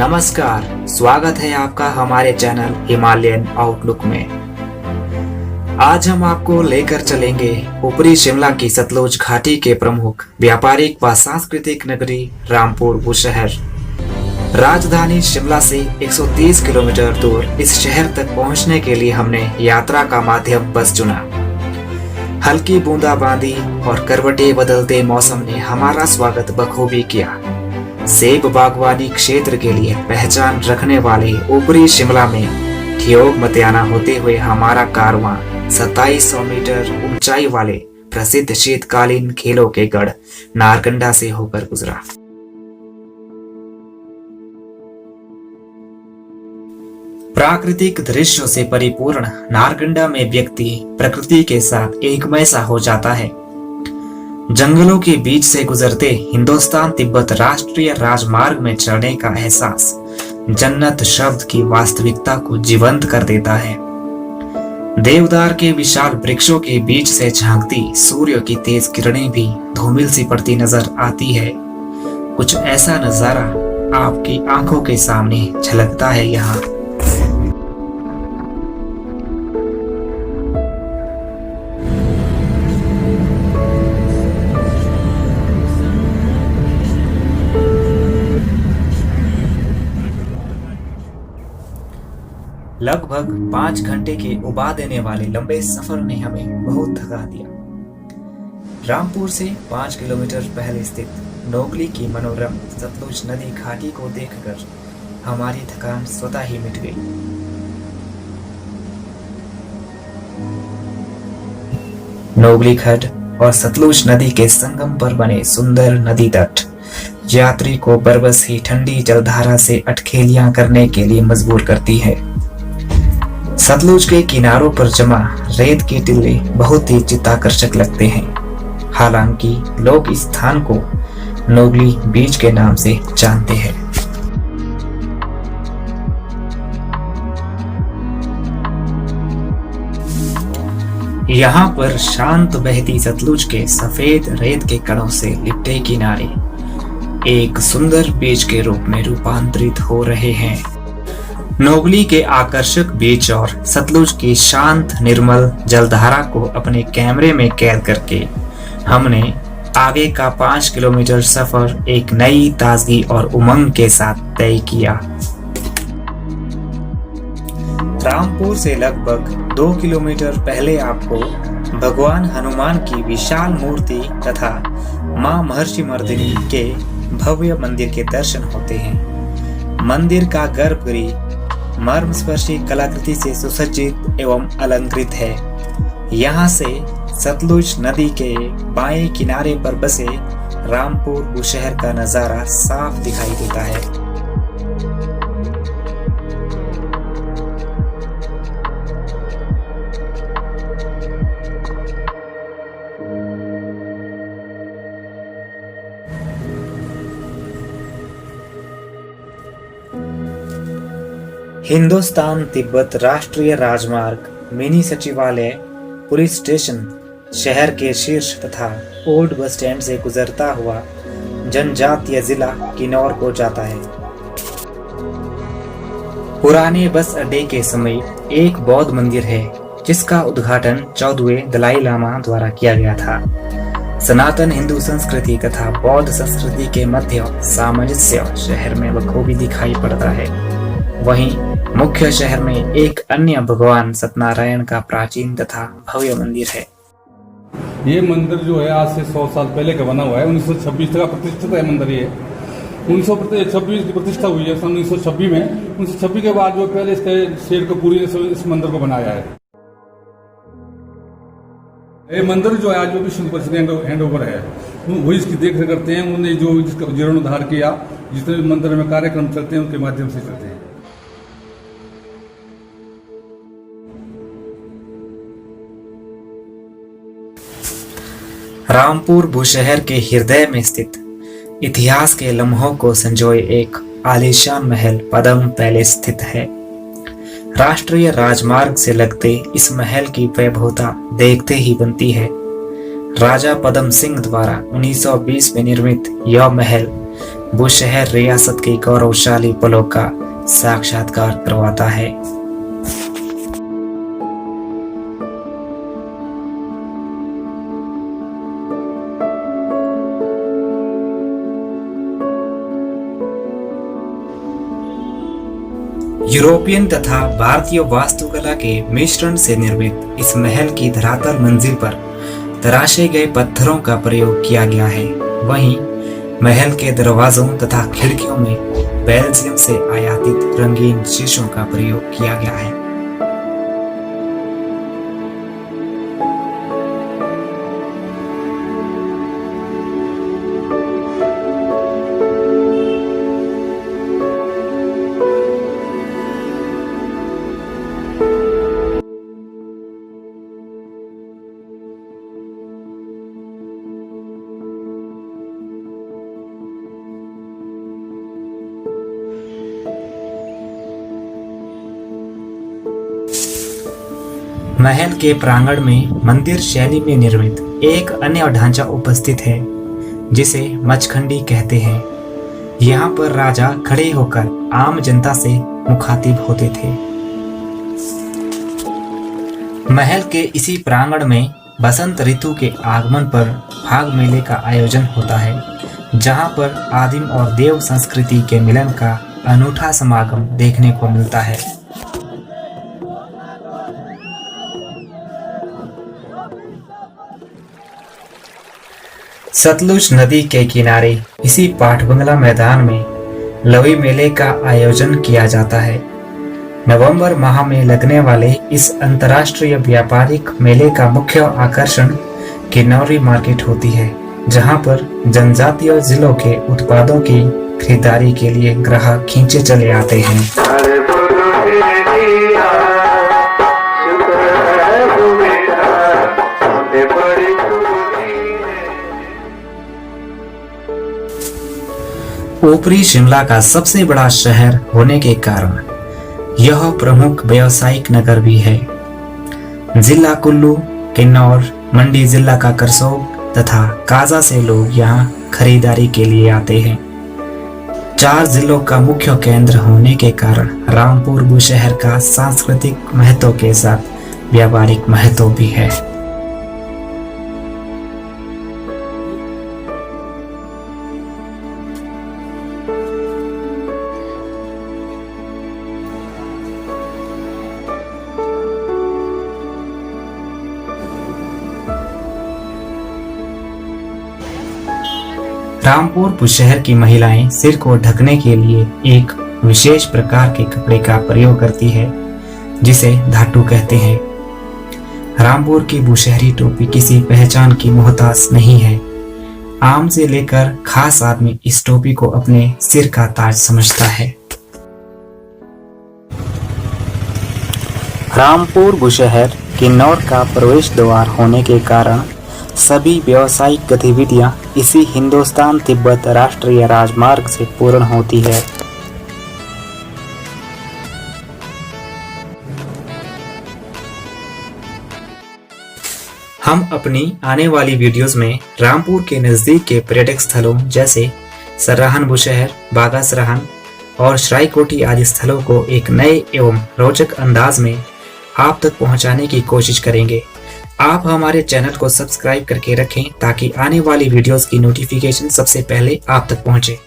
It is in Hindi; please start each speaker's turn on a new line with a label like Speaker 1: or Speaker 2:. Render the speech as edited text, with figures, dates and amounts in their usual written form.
Speaker 1: नमस्कार, स्वागत है आपका हमारे चैनल हिमालयन आउटलुक में। आज हम आपको लेकर चलेंगे ऊपरी शिमला की सतलुज घाटी के प्रमुख व्यापारिक व सांस्कृतिक नगरी रामपुर बुशहर। राजधानी शिमला से 130 किलोमीटर दूर इस शहर तक पहुंचने के लिए हमने यात्रा का माध्यम बस चुना। हल्की बूंदाबांदी और करवटें बदलते मौसम ने हमारा स्वागत बखूबी किया। सेब बागवानी क्षेत्र के लिए पहचान रखने वाले ऊपरी शिमला में ठियोग मतियाना होते हुए हमारा कारवां 2700 मीटर ऊंचाई वाले प्रसिद्ध शीतकालीन खेलों के गढ़ नारकंडा से होकर गुजरा। प्राकृतिक दृश्यों से परिपूर्ण नारकंडा में व्यक्ति प्रकृति के साथ एकमय सा हो जाता है। जंगलों के बीच से गुजरते हिंदुस्तान तिब्बत राष्ट्रीय राजमार्ग में चढ़ने का एहसास जन्नत शब्द की वास्तविकता को जीवंत कर देता है। देवदार के विशाल वृक्षों के बीच से झांकती सूर्य की तेज किरणें भी धूमिल सी पड़ती नजर आती है। कुछ ऐसा नजारा आपकी आंखों के सामने झलकता है। यहाँ लगभग 5 घंटे के उबा देने वाले लंबे सफर ने हमें बहुत थका दिया। रामपुर से 5 किलोमीटर पहले स्थित नोगली की मनोरम सतलुज नदी घाटी को देखकर हमारी थकान स्वतः ही मिट गई। नोगली खड्ड और सतलुज नदी के संगम पर बने सुंदर नदी तट यात्री को बरबस ही ठंडी जलधारा से अटखेलियां करने के लिए मजबूर करती है। सतलुज के किनारों पर जमा रेत के टिल्ले बहुत ही चित्ताकर्षक लगते हैं। हालांकि लोग इस स्थान को नोगली बीच के नाम से जानते हैं। यहाँ पर शांत बहती सतलुज के सफेद रेत के कणों से लिपटे किनारे एक सुंदर बीच के रूप में रूपांतरित हो रहे हैं। नोगली के आकर्षक बीच और सतलुज की शांत निर्मल जलधारा को अपने कैमरे में कैद करके हमने आगे का 5 किलोमीटर सफर एक नई ताजगी और उमंग के साथ तय किया। रामपुर से लगभग 2 किलोमीटर पहले आपको भगवान हनुमान की विशाल मूर्ति तथा मां महर्षि मर्दिनी के भव्य मंदिर के दर्शन होते हैं। मंदिर का गर्भगृह मर्मस्पर्शी कलाकृति से सुसज्जित एवं अलंकृत है। यहाँ से सतलुज नदी के बाएं किनारे पर बसे रामपुर बुशहर का नजारा साफ दिखाई देता है। हिंदुस्तान तिब्बत राष्ट्रीय राजमार्ग, मिनी सचिवालय, पुलिस स्टेशन, शहर के शीर्ष तथा ओल्ड बस स्टैंड से गुजरता हुआ जनजातीय जिला किन्नौर को जाता है। पुराने बस अड्डे के समीप एक बौद्ध मंदिर है जिसका उद्घाटन 14वें दलाई लामा द्वारा किया गया था। सनातन हिंदू संस्कृति तथा बौद्ध संस्कृति के मध्य सामंजस्य शहर में बखूबी दिखाई पड़ता है। वहीं मुख्य शहर में एक अन्य भगवान सत्यनारायण का प्राचीन तथा भव्य मंदिर है।
Speaker 2: ये मंदिर जो है आज से 100 साल पहले का बना हुआ है। 1926 का प्रतिष्ठित है मंदिर। ये 1926 की प्रतिष्ठा हुई है सन 1926 में। 1926 के बाद जो पहले इसके शेर को पूरी इस मंदिर को बनाया है। ये मंदिर जो है आज जो विश्व परिषद हैंड ओवर है वही इसकी देखरेख करते हैं। उन्होंने जो जिसका जीर्णोद्धार किया, जितने भी मंदिर में कार्यक्रम चलते हैं उनके माध्यम से चलते हैं।
Speaker 1: रामपुर बुशहर के हृदय में स्थित इतिहास के लम्हों को संजोए एक आलीशान महल पद्म पैलेस स्थित है। राष्ट्रीय राजमार्ग से लगते इस महल की वैभवता देखते ही बनती है। राजा पद्म सिंह द्वारा 1920 में निर्मित यह महल बुशहर रियासत की गौरवशाली पलों का साक्षात्कार करवाता है। यूरोपियन तथा भारतीय वास्तुकला के मिश्रण से निर्मित इस महल की धरातल मंजिल पर तराशे गए पत्थरों का प्रयोग किया गया है। वहीं महल के दरवाजों तथा खिड़कियों में बेल्जियम से आयातित रंगीन शीशों का प्रयोग किया गया है। महल के प्रांगण में मंदिर शैली में निर्मित एक अन्य ढांचा उपस्थित है जिसे मचखंडी कहते हैं। यहाँ पर राजा खड़े होकर आम जनता से मुखातिब होते थे। महल के इसी प्रांगण में बसंत ऋतु के आगमन पर फाग मेले का आयोजन होता है, जहाँ पर आदिम और देव संस्कृति के मिलन का अनूठा समागम देखने को मिलता है। सतलुज नदी के किनारे इसी पाठबंगला मैदान में लवी मेले का आयोजन किया जाता है। नवंबर माह में लगने वाले इस अंतर्राष्ट्रीय व्यापारिक मेले का मुख्य आकर्षण किन्नौरी मार्केट होती है, जहां पर जनजातीय जिलों के उत्पादों की खरीदारी के लिए ग्राहक खींचे चले आते हैं। ऊपरी शिमला का सबसे बड़ा शहर होने के कारण यह प्रमुख व्यावसायिक नगर भी है। जिला कुल्लू, किन्नौर, मंडी जिला का करसोग तथा काजा से लोग यहाँ खरीदारी के लिए आते हैं। 4 जिलों का मुख्य केंद्र होने के कारण रामपुर बुशहर का सांस्कृतिक महत्व के साथ व्यापारिक महत्व भी है। रामपुर बुशहर की महिलाएं सिर को ढकने के लिए एक विशेष प्रकार के कपड़े का प्रयोग करती है, जिसे धाटू कहते हैं। रामपुर की बुशहरी टोपी किसी पहचान की मोहताज नहीं है। आम से लेकर खास आदमी इस टोपी को अपने सिर का ताज समझता है। रामपुर बुशहर किन्नौर का प्रवेश द्वार होने के कारण सभी व्यावसायिक गतिविधियां इसी हिंदुस्तान तिब्बत राष्ट्रीय राजमार्ग से पूर्ण होती है। हम अपनी आने वाली वीडियोस में रामपुर के नजदीक के पर्यटक स्थलों जैसे सरहान बुशहर, बागा सरहान और श्राइकोटी आदि स्थलों को एक नए एवं रोचक अंदाज में आप तक पहुंचाने की कोशिश करेंगे। आप हमारे चैनल को सब्सक्राइब करके रखें ताकि आने वाली वीडियोस की नोटिफिकेशन सबसे पहले आप तक पहुंचे।